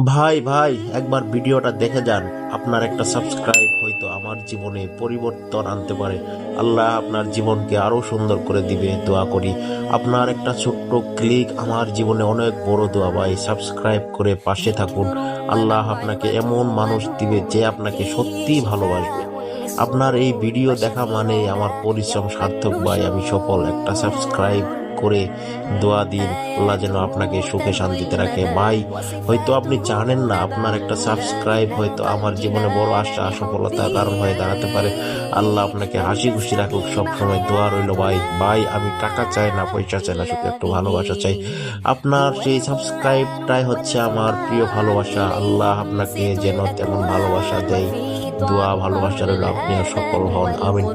ভাই ভাই একবার ভিডিওটা দেখে যান। আপনার একটা সাবস্ক্রাইব হয়তো আমার জীবনে পরিবর্তন আনতে পারে। আল্লাহ আপনার জীবনকে আরো সুন্দর করে দিবে, দোয়া করি। আপনার একটা ছোট্ট ক্লিক আমার জীবনে অনেক বড় দোয়া ভাই। সাবস্ক্রাইব করে পাশে থাকুন। আল্লাহ আপনাকে এমন মানুষ দিবে যে আপনাকে সত্যিই ভালোবাসবে। আপনার এই ভিডিও দেখা মানে আমার পরিশ্রম সার্থক ভাই, আমি সফল। একটা সাবস্ক্রাইব করে দোয়া দিন, আল্লাহ যেন আপনাকে সুখে শান্তিতে রাখে ভাই। হয়তো আপনি জানেন না, আপনার একটা সাবস্ক্রাইব হয়তো আমার জীবনে বড় আশা সফলতার কারণ হয়ে দাঁড়াতে পারে। আল্লাহ আপনাকে হাসি খুশি রাখুক, সব সময় দোয়া রইল ভাই। ভাই আমি টাকা চাই না, পয়সা চাই না, শুধু একটু ভালোবাসা চাই। আপনার সেই সাবস্ক্রাইবটাই হচ্ছে আমার প্রিয় ভালোবাসা। আল্লাহ আপনাকে যেন তেমন ভালোবাসা দেয়। দোয়া ভালোবাসা রইল, আপনিও সফল হন, আমিন।